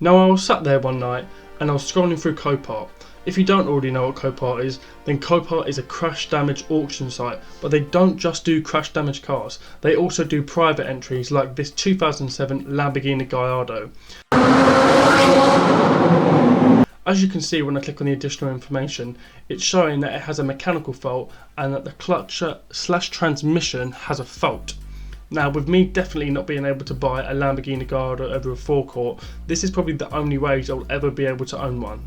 Now I was sat there one night and I was scrolling through Copart. If you don't already know what Copart is, then Copart is a crash damage auction site, but they don't just do crash damage cars, they also do private entries like this 2007 Lamborghini Gallardo. As you can see when I click on the additional information, it's showing that it has a mechanical fault and that the clutch/transmission has a fault. Now, with me definitely not being able to buy a Lamborghini Gallardo over a forecourt, this is probably the only way I'll ever be able to own one.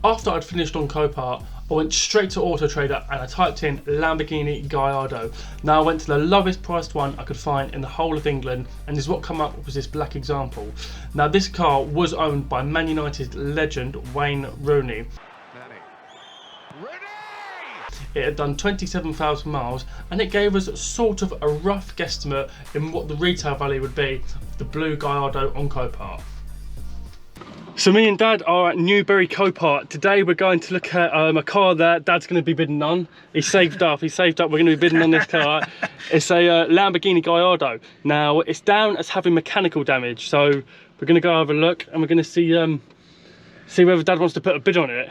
After I'd finished on Copart, I went straight to Auto Trader and I typed in Lamborghini Gallardo. Now I went to the lowest priced one I could find in the whole of England, and this what come up was this black example. Now this car was owned by Man United legend Wayne Rooney. It had done 27,000 miles and it gave us sort of a rough guesstimate in what the retail value would be of the blue Gallardo on Copart. So me and Dad are at Newbury Copart. Today we're going to look at a car that Dad's going to be bidding on. He's saved up, we're going to be bidding on this car. It's a Lamborghini Gallardo. Now it's down as having mechanical damage, so we're going to go have a look and we're going to see whether Dad wants to put a bid on it.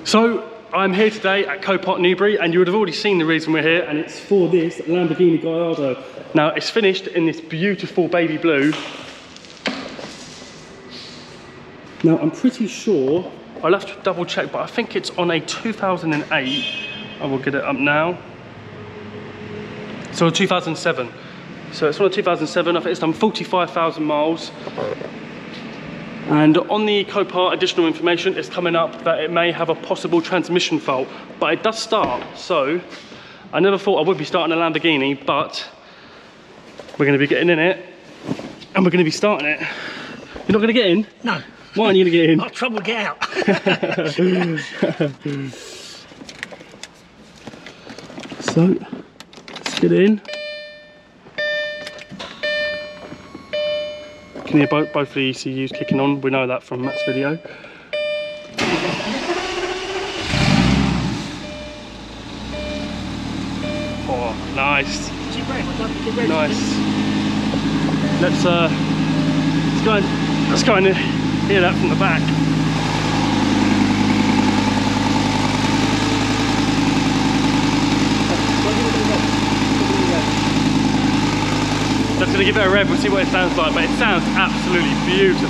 So I'm here today at Copart Newbury, and you would have already seen the reason we're here, and it's for this Lamborghini Gallardo. Now it's finished in this beautiful baby blue. Now I'm pretty sure, I'll have to double check, but I think it's on a 2008. I will get it up now. So a 2007. So it's on a 2007, I think it's done 45,000 miles. And on the Copart additional information, it's coming up that it may have a possible transmission fault, but it does start. So I never thought I would be starting a Lamborghini, but we're going to be getting in it and we're going to be starting it. You're not going to get in? No. Why aren't you going to get in? I've got trouble to get out. So let's get in. Can hear both the ECUs kicking on. We know that from Matt's video. Oh, nice. Nice. Let's go and hear that from the back. Just going to give it a rev, we'll see what it sounds like, but it sounds absolutely beautiful.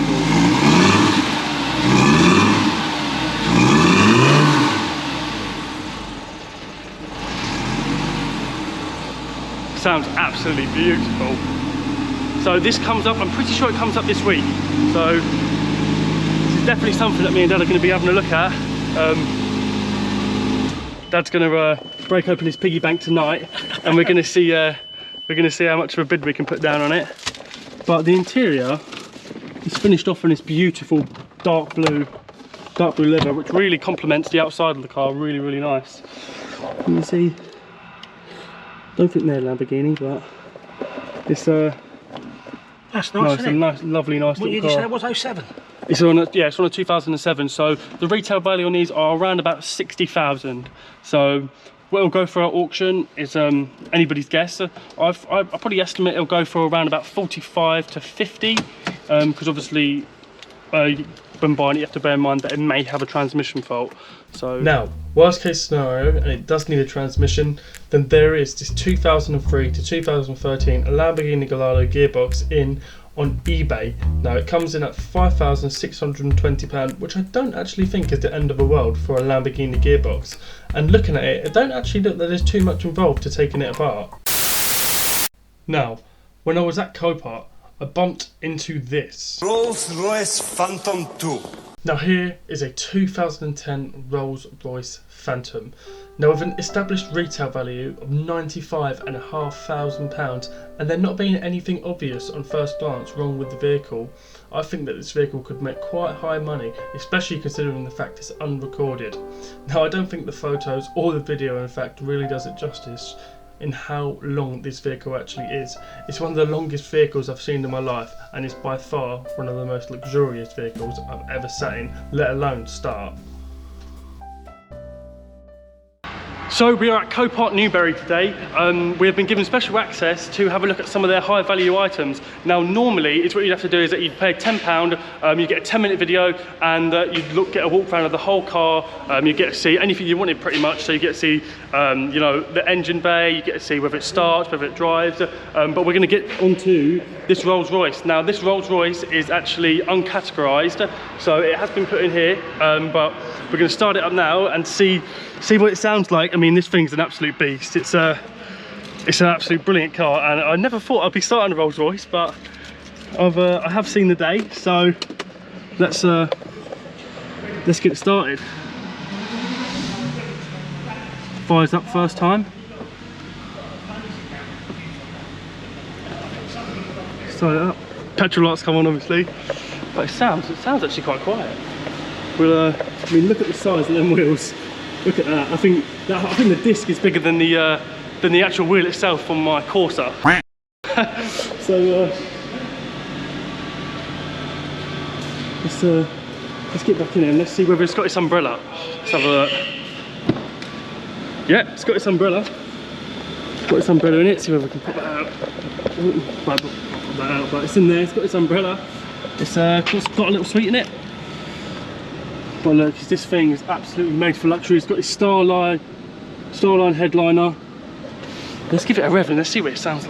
Sounds absolutely beautiful. So this comes up, I'm pretty sure it comes up this week. So this is definitely something that me and Dad are going to be having a look at. Dad's going to break open his piggy bank tonight, and we're going to see how much of a bid we can put down on it. But the interior is finished off in this beautiful dark blue leather, which really complements the outside of the car. Really, really nice. You can see, don't think they're Lamborghini, but it's that's nice, it's a nice, lovely, nice little car. What did you say it was, 07? It's on a 2007. So the retail value on these are around about 60,000. So what it'll go for our auction is anybody's guess. I probably estimate it'll go for around about 45 to 50, because obviously when buying it you have to bear in mind that it may have a transmission fault. So now, worst case scenario, and it does need a transmission, then there is this 2003 to 2013 Lamborghini Gallardo gearbox on eBay. Now it comes in at £5,620, which I don't actually think is the end of the world for a Lamborghini gearbox. And looking at it, it don't actually look that there's too much involved to taking it apart. Now, when I was at Copart, I bumped into this Rolls-Royce Phantom 2. Now here is a 2010 Rolls-Royce Phantom. Now with an established retail value of £95,500 and there not being anything obvious on first glance wrong with the vehicle, I think that this vehicle could make quite high money, especially considering the fact it's unrecorded. Now I don't think the photos or the video in fact really does it justice in how long this vehicle actually is. It's one of the longest vehicles I've seen in my life, and it's by far one of the most luxurious vehicles I've ever sat in, let alone start. So we are at Copart Newbury today. We have been given special access to have a look at some of their high value items. Now normally, it's what you'd have to do is that you'd pay £10, you get a 10-minute video, and you'd get a walk around of the whole car. You get to see anything you wanted pretty much. So you get to see, you know, the engine bay, you get to see whether it starts, whether it drives. But we're gonna get onto this Rolls-Royce. Now this Rolls-Royce is actually uncategorized, so it has been put in here, but we're gonna start it up now and see what it sounds like. I mean, this thing's an absolute beast. It's an absolute brilliant car, and I never thought I'd be starting a Rolls-Royce, but I have seen the day. So let's get it started. Fires up first time. Start it up. Petrol lights come on, obviously, but it sounds actually quite quiet. We'll I mean, look at the size of them wheels. Look at that. I think the disc is bigger than the actual wheel itself on my Corsa. So let's get back in here and let's see whether it's got its umbrella. Let's have a look. Yeah, it's got its umbrella. It's got its umbrella in it. See whether we can put that out. Put that out, but it's in there. It's got its umbrella. It's got a little suite in it. But look, this thing is absolutely made for luxury. It's got this Starline headliner. Let's give it a rev and let's see what it sounds like.